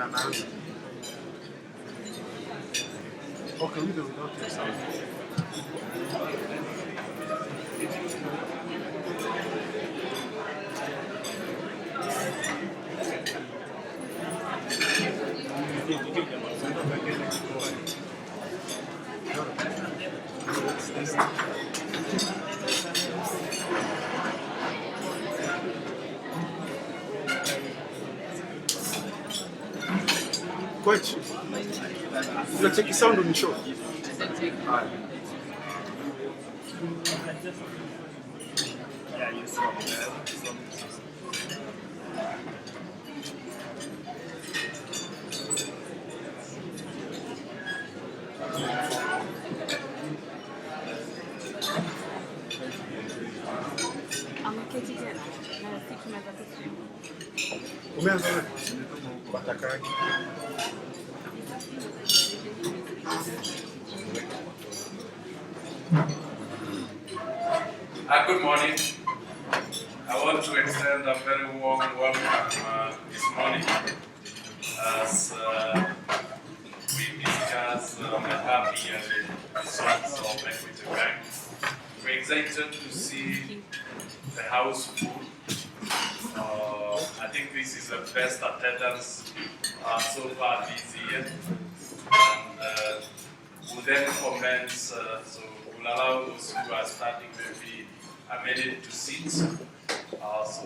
Okay, we do without your sound. Quite. Let's check the sound on the show. Alright. Ameketi tena na rafiki matatu. Umeanza wewe? Batakaji. Good morning. I want to extend a very warm welcome this morning as we discuss the half-yearly results of Equity Bank. We're excited to see the house full. I think this is the best attendance so far this year. And we'll then commence, so we'll allow those who are standing maybe a minute to sit, so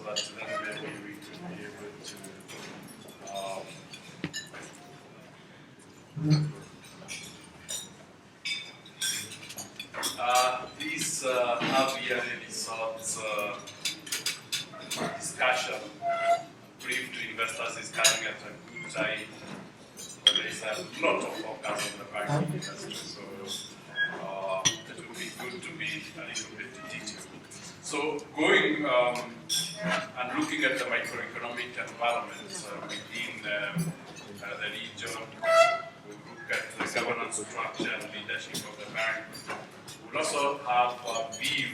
that then maybe we can be able to this half-yearly results discussion brief to investors is coming at a good time. There is a lot of focus on the banking industry, so it would be good to be a little bit detailed. So going and looking at the microeconomic environment within the region, we look at the governance structure and leadership of the bank. We'll also have a view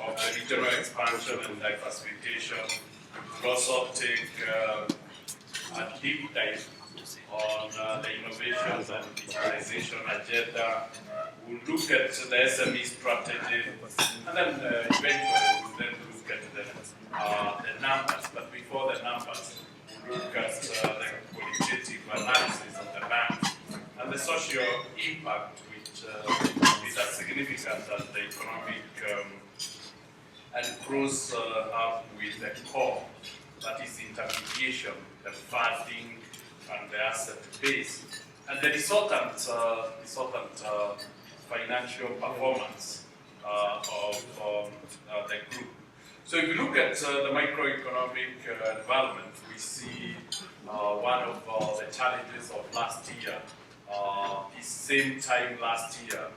of the regional expansion and diversification. We'll also take a deep dive on the innovations and digitalization agenda. We'll look at the SME strategy, and then eventually we'll then look at the numbers. But before the numbers, we'll look at the qualitative analysis of the bank and the social impact, which is as significant as the economic and grows up with the core, that is intermediation, the funding, and the asset base, and the resultant financial performance of the group. So if you look at the microeconomic environment, we see one of the challenges of last year, the same time last year,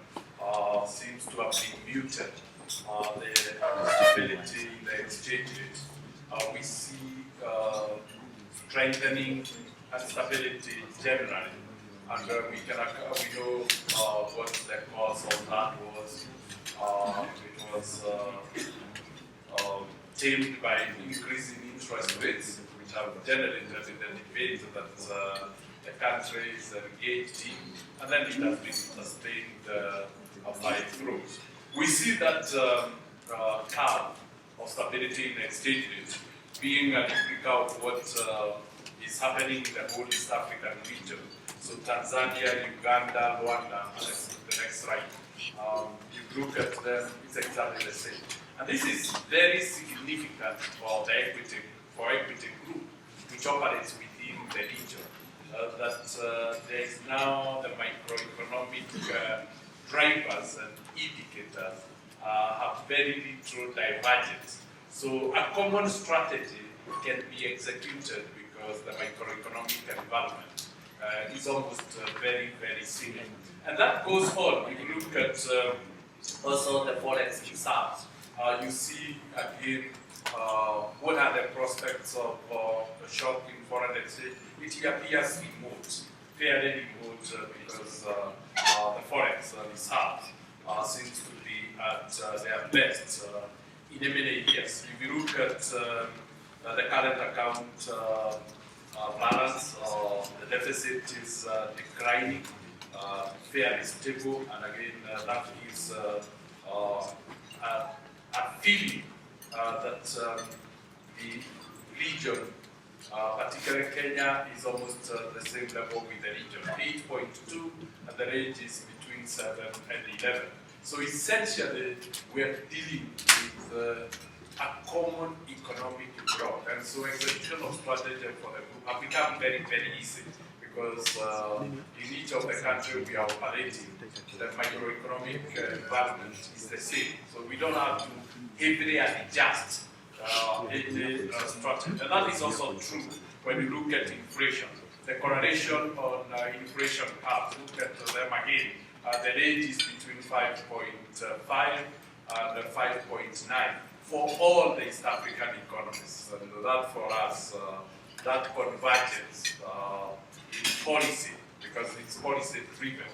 seems to have been muted. The stability in the exchange rate, we see strengthening and stability generally, and we know what the cause of that was. It was tamed by increasing interest rates, which have generated the debate that the country is engaged in, and then it has been sustained by growth. We see that curve of stability in exchange rate being a replica of what is happening in the whole East African region. So Tanzania, Uganda, Rwanda, and the next slide. You look at them, it's exactly the same. And this is very significant for the equity group, which operates within the region. That there is now the microeconomic drivers and indicators have very little divergence. So a common strategy can be executed because the microeconomic environment is almost very, very similar. And that goes on. If you look at also the forex reserves, you see again what are the prospects of a shock in foreign exchange. It appears remote, fairly remote, because the forex reserves seems to be at their best in many years. If you look at the current account balance. The deficit is declining, fairly stable, and again, that is a feeling that the region, particularly Kenya, is almost the same level with the region, 8.2, and the range is between 7 and 11. So essentially, we are dealing with a common economic growth, and so execution of strategy for the group have become very, very easy, because in each of the countries we are operating, the microeconomic environment is the same. So we don't have to heavily adjust in the strategy. And that is also true when you look at inflation. The correlation on inflation curves, look at them again. The range is between 5.5 and 5.9 for all the East African economies. And that for us, that convergence in policy, because it's policy driven,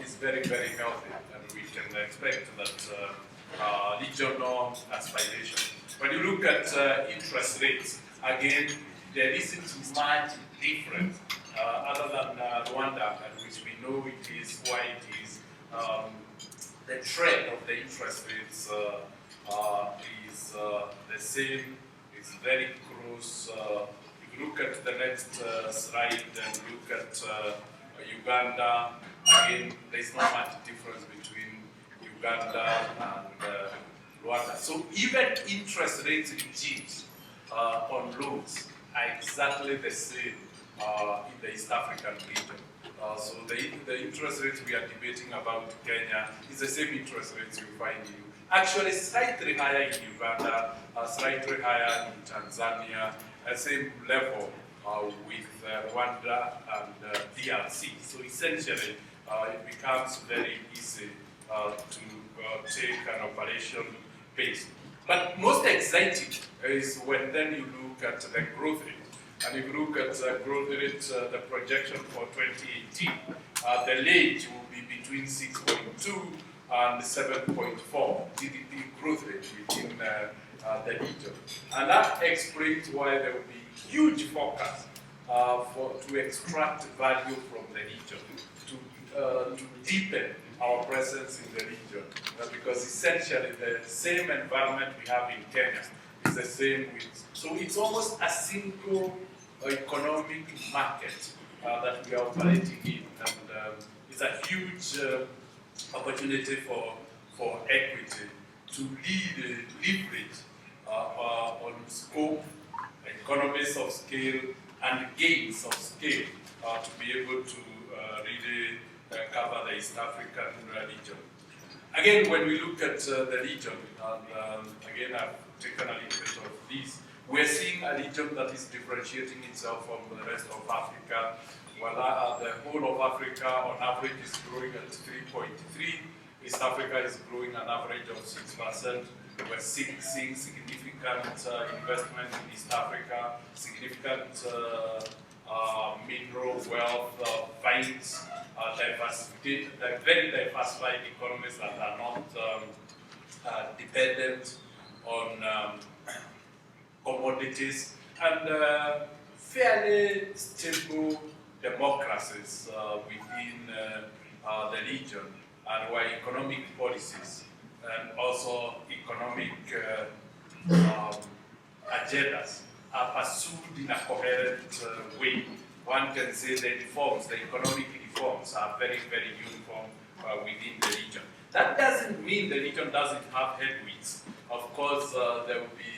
is very, very healthy, and we can expect that regional aspiration. When you look at interest rates, again, there isn't much difference other than Rwanda, and which we know it is why it is. The trend of the interest rates is the same, it's very close. If you look at the next slide and look at Uganda, again, there's not much difference between Uganda and Rwanda. So even interest rates regimes on loans are exactly the same in the East African region. So the interest rates we are debating about Kenya is the same interest rates you find in, actually slightly higher in Uganda, slightly higher in Tanzania, same level with Rwanda and DRC. So essentially, it becomes very easy to take an operation base. But most exciting is when then you look at the growth rate. And if you look at the growth rate, the projection for 2018, the range will be between 6.2 and 7.4 GDP growth rate within the region. And that explains why there will be huge focus to extract value from the region, to deepen our presence in the region. Because essentially the same environment we have in Kenya is the same with, so it's almost a single economic market that we are operating in, and it's a huge opportunity for equity to leverage on scope, economies of scale, and gains of scale to be able to really cover the East African region. Again, when we look at the region, and again I've taken a little bit of this, we're seeing a region that is differentiating itself from the rest of Africa. While the whole of Africa on average is growing at 3.3, East Africa is growing an average of 6%. We're seeing significant investment in East Africa, significant mineral wealth, finds, very diversified economies that are not dependent on commodities, and fairly stable democracies within the region, and where economic policies and also economic agendas are pursued in a coherent way. One can say the reforms, the economic reforms are very, very uniform within the region. That doesn't mean the region doesn't have headwinds. Of course, there will be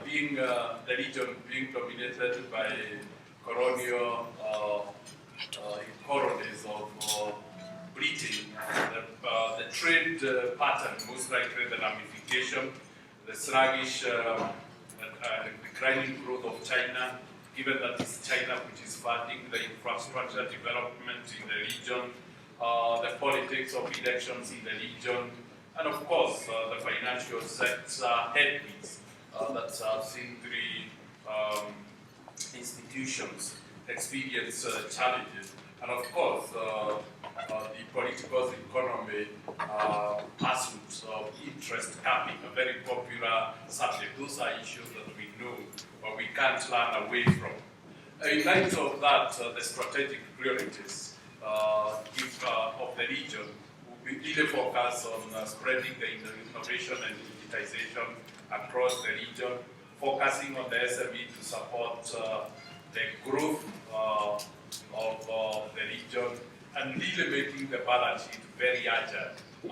being the region being dominated by colonial colonies of Britain, the trade pattern, most likely the ramification, the sluggish, declining growth of China, given that it's China which is funding the infrastructure development in the region, the politics of elections in the region, and of course the financial sector headwinds that have seen three institutions experience challenges, and of course the political economy pursuits of interest capping, a very popular subject. Those are issues that we know, but we can't run away from In light of that, the strategic priorities of the region will be really focused on spreading the innovation and digitization across the region, focusing on the SME to support the growth of the region, and really making the balance sheet very agile to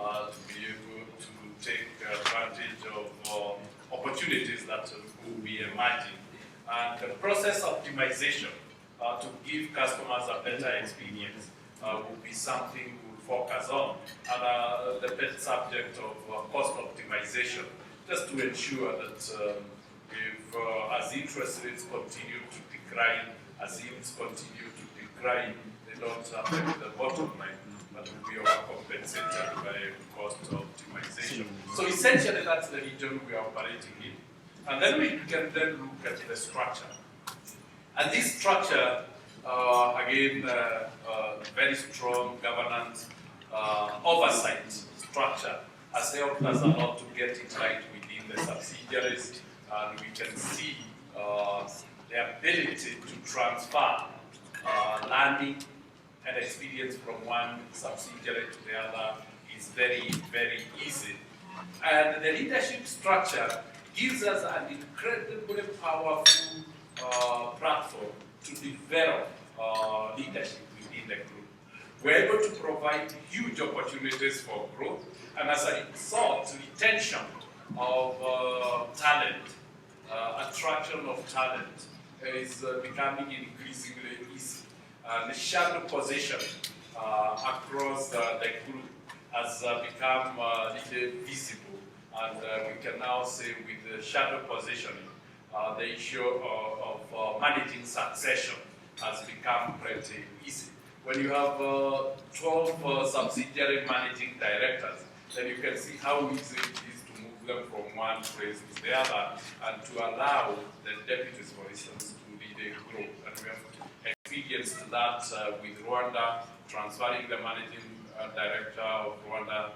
be able to take advantage of opportunities that will be emerging. And the process optimization to give customers a better experience will be something we'll focus on. And the pet subject of cost optimization, just to ensure that as interest rates continue to decline, as yields continue to decline, they don't affect the bottom line, but will be overcompensated by cost optimization. So essentially, that's the region we are operating in. And then we can then look at the structure. And this structure, again, very strong governance, oversight structure has helped us a lot to get it right within the subsidiaries. And we can see the ability to transfer learning and experience from one subsidiary to the other is very, very easy. And the leadership structure gives us an incredibly powerful platform to develop leadership within the group. We're able to provide huge opportunities for growth, and as a result, retention of talent, attraction of talent is becoming increasingly easy. The shadow position across the group has become really visible. And we can now say with the shadow positioning, the issue of managing succession has become pretty easy. When you have 12 subsidiary managing directors, then you can see how easy it is to move them from one place to the other and to allow the deputies, for instance, to lead a group. And we have experienced that with Rwanda, transferring the managing director of Rwanda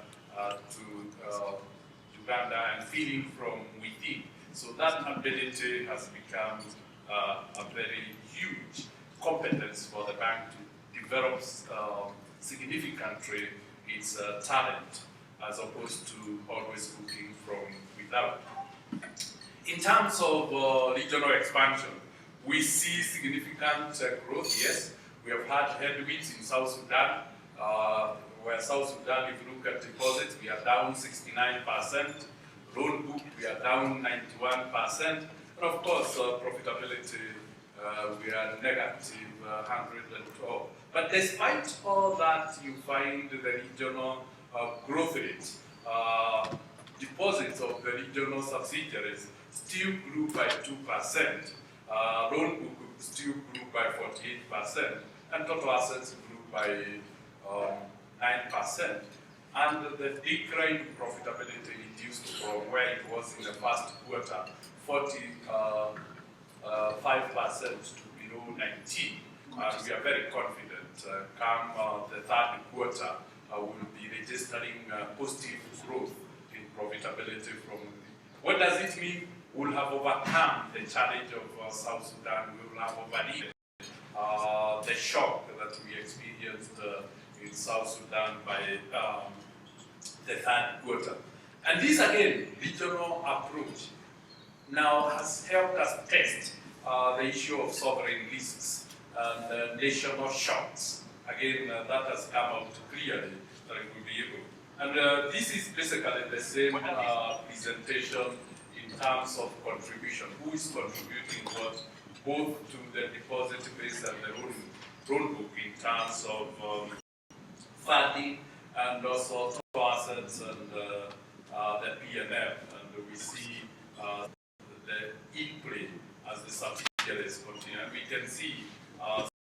to Uganda and feeding from within. So that ability has become a very huge competence for the bank to develop significantly its talent as opposed to always looking from without. In terms of regional expansion, we see significant growth, yes. We have had headwinds in South Sudan, where South Sudan, if you look at deposits, we are down 69%, loan book, we are down 91%, and of course, profitability, we are negative 112. But despite all that, you find the regional growth rate, deposits of the regional subsidiaries still grew by 2%, loan book still grew by 48%, and total assets grew by 9%, and the decline in profitability reduced from where it was in the first quarter, 45% to below 19. And we are very confident come the third quarter, we'll be registering positive growth in profitability from. What does it mean? We'll have overcome the challenge of South Sudan. We will have overcome the shock that we experienced in South Sudan by the third quarter. And this, again, regional approach now has helped us test the issue of sovereign risks and national shocks. Again, that has come out clearly that we will be able. And this is basically the same presentation in terms of contribution. Who is contributing what, both to the deposit base and the loan book in terms of funding and also total assets and the P&L. And we see the in-play as the subsidiaries continue. And we can see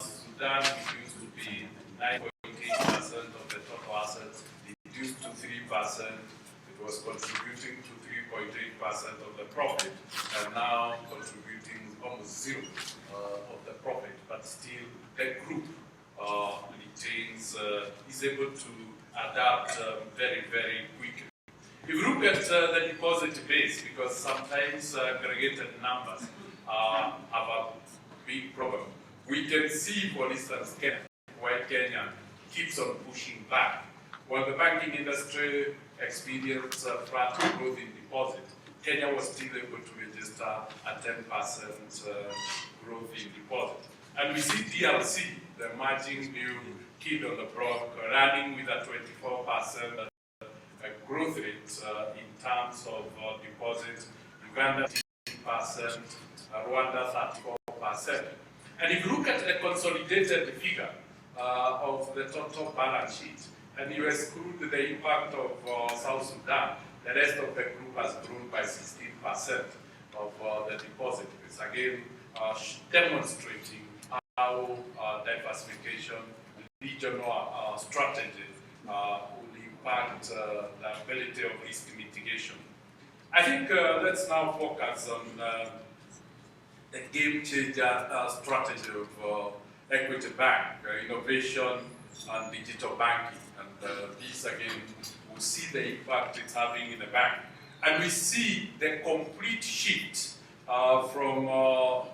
Sudan used to be 9.8% of the total assets, reduced to 3%. It was contributing to 3.8% of the profit, and now contributing almost zero of the profit. But still, the group retains, is able to adapt very, very quickly. If you look at the deposit base, because sometimes aggregated numbers have a big problem. We can see, for instance, Kenya, where Kenya keeps on pushing back. While the banking industry experienced flat growth in deposit, Kenya was still able to register a 10% growth in deposit. And we see DRC, the emerging new kid on the block, running with a 24% growth rate in terms of deposits. Uganda 18%, Rwanda 34%. And if you look at the consolidated figure of the total balance sheet, and you exclude the impact of South Sudan, the rest of the group has grown by 16% of the deposit base. Again, demonstrating how diversification, regional strategy will impact the ability of risk mitigation. I think let's now focus on the game changer strategy of Equity Bank, innovation and digital banking. And this again, we see the impact it's having in the bank. And we see the complete shift from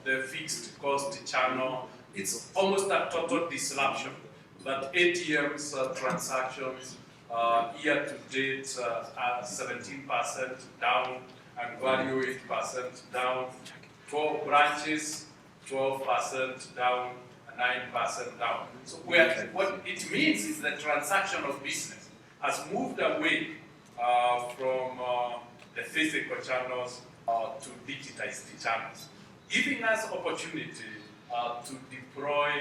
the fixed cost channel. It's almost a total disruption. That ATMs transactions year to date are 17% down and value 8% down. 12 branches, 12% down, 9% down. So what it means is the transaction of business has moved away from the physical channels to digitized channels, giving us opportunity to deploy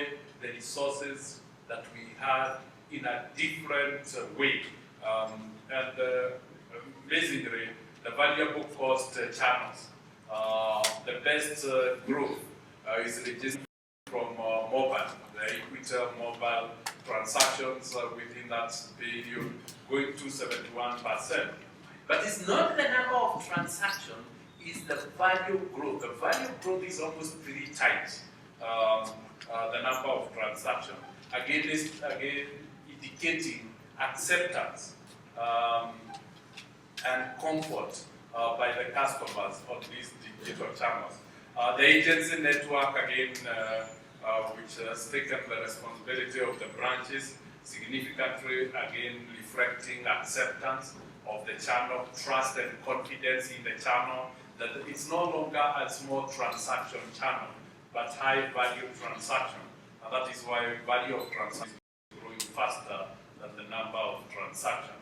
the resources that we have in a different way. Basically, the variable cost channels, the best growth is registered from mobile, the Equity mobile transactions within that period going to 71%. But it's not the number of transactions, it's the value growth. The value growth is almost 3 times the number of transactions. Again, indicating acceptance and comfort by the customers on these digital channels. The agency network, again, which has taken the responsibility of the branches, significantly, again, reflecting acceptance of the channel, trust and confidence in the channel, that it's no longer a small transaction channel, but high value transaction. And that is why value of transaction is growing faster than the number of transactions.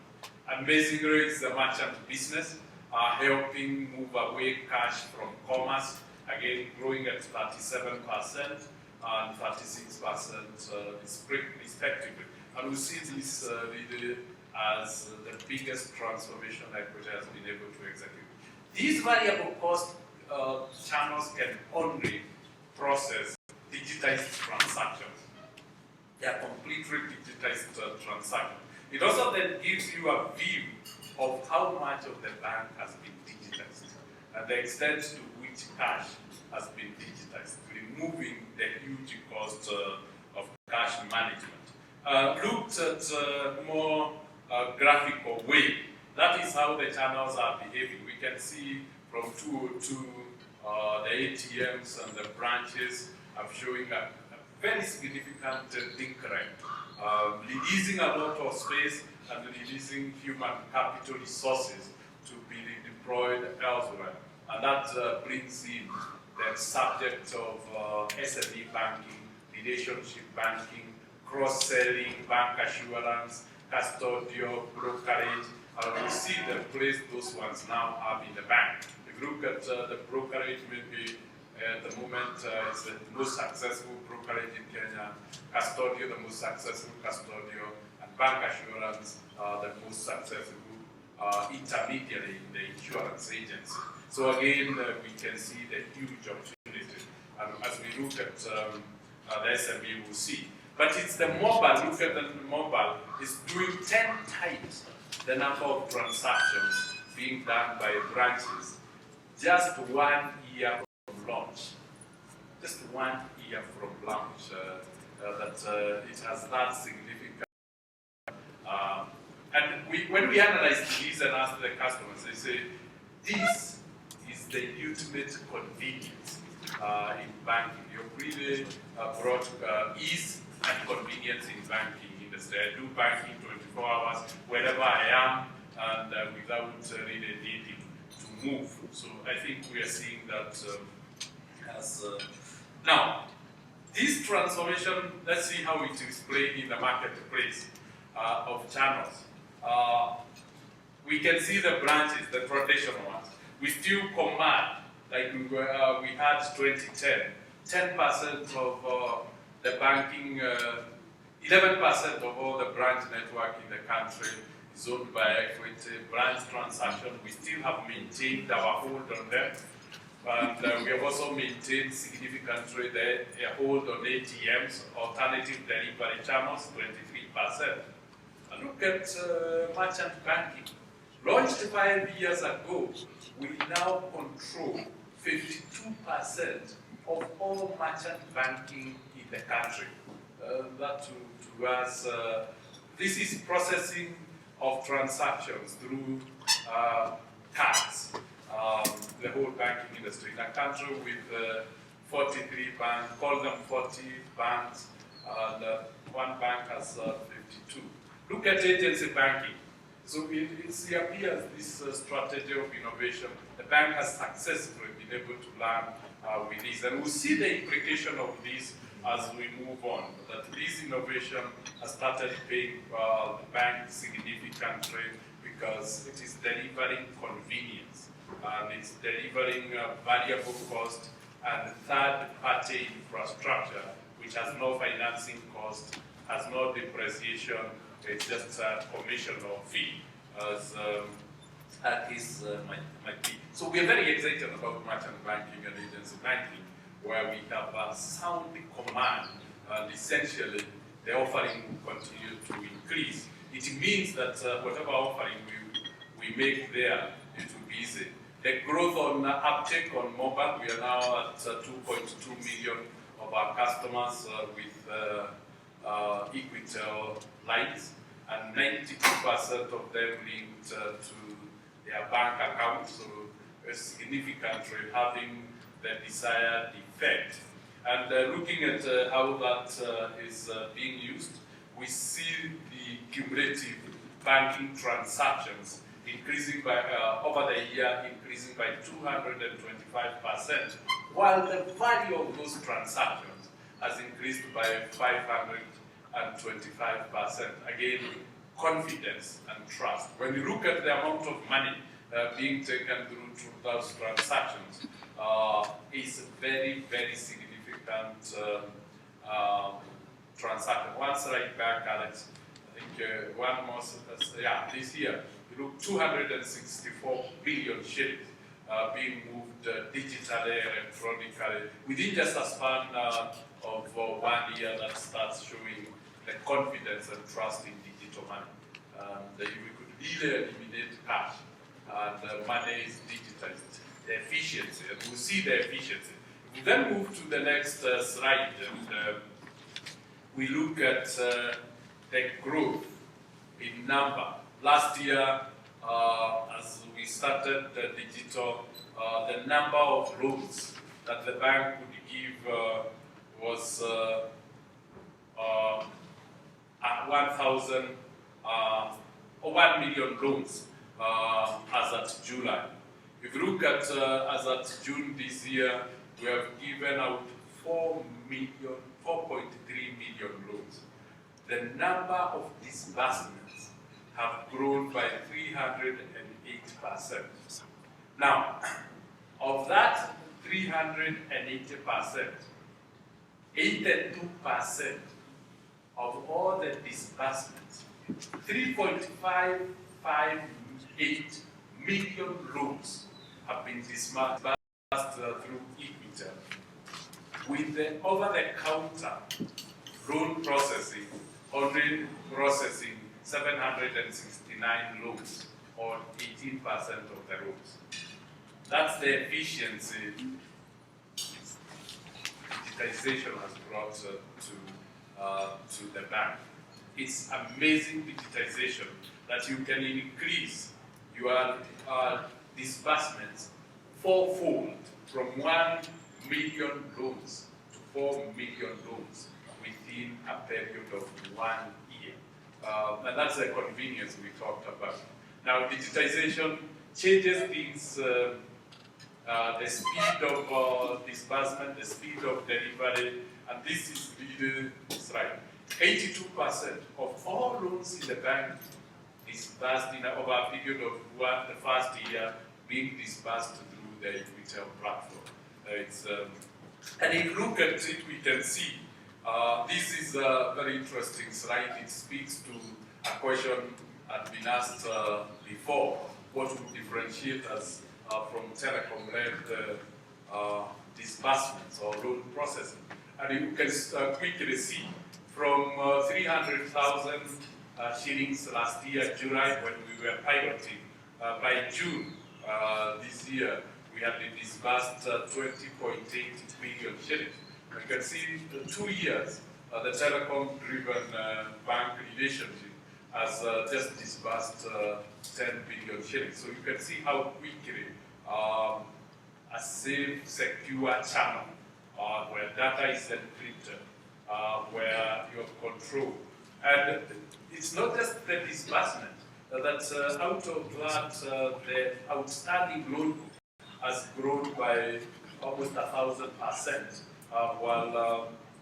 And basically, it's the merchant business helping move away cash from commerce, again, growing at 37% and 36% respectively. And we see this really as the biggest transformation Equity has been able to execute. These variable cost channels can only process digitized transactions. They are completely digitized transactions. It also then gives you a view of how much of the bank has been digitized and the extent to which cash has been digitized, removing the huge cost of cash management. Looked at a more graphical way, that is how the channels are behaving. We can see from 202, the ATMs and the branches are showing a very significant decline, releasing a lot of space and releasing human capital resources to be deployed elsewhere. And that brings in the subject of SME banking, relationship banking, cross-selling, bank assurance, custodial, brokerage. We see the place those ones now have in the bank. If you look at the brokerage, maybe at the moment it's the most successful brokerage in Kenya, custodial, the most successful custodial, and bank assurance, the most successful intermediary in the insurance agency. So again, we can see the huge opportunity. And as we look at the SME, we'll see. But it's the mobile, look at the mobile, it's doing 10 times the number of transactions being done by branches just 1 year from launch. Just 1 year from launch, it has that significant. And when we analyze these and ask the customers, they say, this is the ultimate convenience in banking. You've really brought ease and convenience in banking industry. I do banking 24 hours wherever I am and without really needing to move. So I think we are seeing that now, this transformation, let's see how it is played in the marketplace of channels. We can see the branches, the traditional ones. We still command, like we had 2010, 10% of the banking, 11% of all the branch network in the country is owned by Equity. Branch transaction, we still have maintained our hold on them. And we have also maintained significantly the hold on ATMs, alternative delivery channels, 23%. And look at merchant banking. Launched 5 years ago, we now control 52% of all merchant banking in the country. That to us, this is processing of transactions through cards. The whole banking industry in a country with 43 banks, call them 40 banks, and one bank has 52. Look at agency banking. So it appears this strategy of innovation, the bank has successfully been able to learn with this. And we'll see the implication of this as we move on, that this innovation has started paying the bank significantly because it is delivering convenience and it's delivering variable cost and third-party infrastructure which has no financing cost, has no depreciation, it's just a commission or fee, as is might be. So we are very excited about merchant banking and agency banking, where we have a sound command, and essentially the offering will continue to increase. It means that whatever offering we make there, it will be easy. The growth on uptake on mobile, we are now at 2.2 million of our customers with Equitel lines, and 92% of them linked to their bank account, so significantly having the desired effect. And looking at how that is being used, we see the cumulative banking transactions increasing by, over the year, increasing by 225%, while the value of those transactions has increased by 525%. Again, confidence and trust. When you look at the amount of money being taken through those transactions, is very, very significant transaction. One slide back, Alex. I think one more, this year, you look 264 billion shillings being moved digitally, electronically, within just a span of 1 year. That starts showing the confidence and trust in digital money. That we could really eliminate cash, and money is digitized. The efficiency, and we'll see the efficiency. We then move to the next slide, and we look at the growth in number. Last year, as we started the digital, the number of loans that the bank would give was 1 million loans as at July. If you look at as at June this year, we have given out 4.3 million loans. The number of disbursements have grown by 308%. Now, of that 380%, 82% of all the disbursements, 3.558 million loans have been disbursed through Equitel. With the over-the-counter loan processing, only processing 769 loans, or 18% of the loans. That's the efficiency digitization has brought to the bank. It's amazing digitization that you can increase your disbursements fourfold, from 1 million loans to 4 million loans within a period of 1 year. And that's the convenience we talked about. Now, digitization changes things, the speed of disbursement, the speed of delivery, and this is really right. 82% of all loans in the bank disbursed over a period of the first year being disbursed through the Equitel platform. And if you look at it, we can see this is a very interesting slide. It speaks to a question had been asked before: what would differentiate us from telecom-led disbursements or loan processing? And you can quickly see from 300,000 shillings last year, July, when we were piloting, by June this year, we had disbursed 20.8 billion shillings. You can see in 2 years, the telecom-driven bank relationship has just disbursed 10 billion shillings. So you can see how quickly a safe, secure channel where data is encrypted, where you have control. And it's not just the disbursement, that's out of that, the outstanding loan book has grown by almost 1,000%, while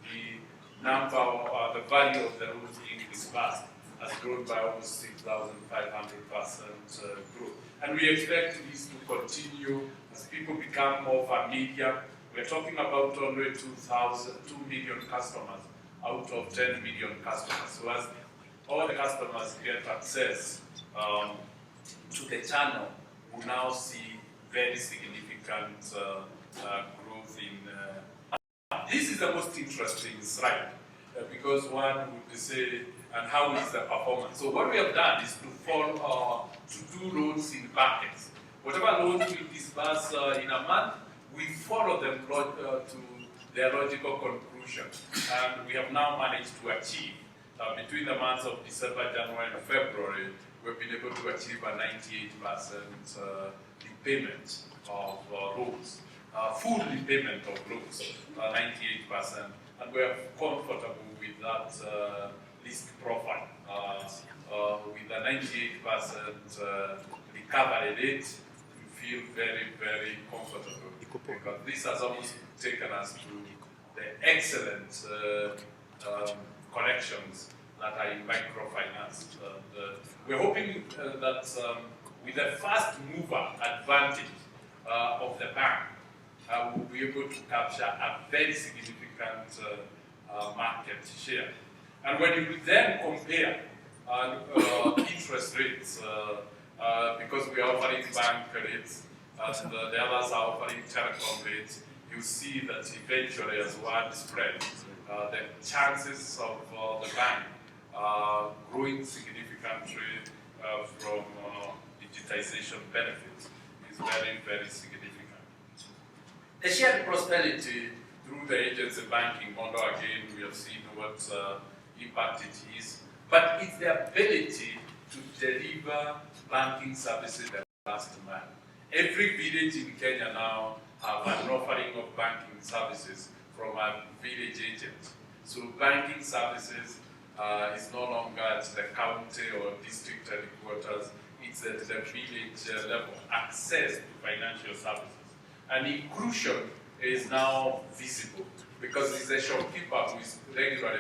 the number or the value of the loans being disbursed has grown by almost 6,500% growth. And we expect this to continue as people become more familiar. We're talking about only 2 million customers out of 10 million customers. So as all the customers get access to the channel, we now see very significant growth in. This is the most interesting slide because one would say, and how is the performance? So what we have done is to do loans in buckets. Whatever loans we disburse in a month, we follow them to their logical conclusion. And we have now managed to achieve, between the months of December, January, and February, we've been able to achieve a 98% repayment of loans. Full repayment of loans, 98%. And we are comfortable with that risk profile. With a 98% recovery rate, we feel very, very comfortable. Because this has almost taken us to the excellent collections that are in microfinance. We're hoping that with the first mover advantage of the bank, we'll be able to capture a very significant market share. And when you then compare interest rates, because we are offering bank rates and the others are offering telecom rates, you see that eventually as one spread, the chances of the bank growing significantly from digitization benefits is very, very significant. The shared prosperity through the agency banking model, again, we have seen what impact it is, but it's the ability to deliver banking services the last mile. Every village in Kenya now have an offering of banking services from a village agent. So banking services is no longer at the county or district headquarters, it's at the village level, access to financial services. And inclusion is now visible because it's a shopkeeper who is regularly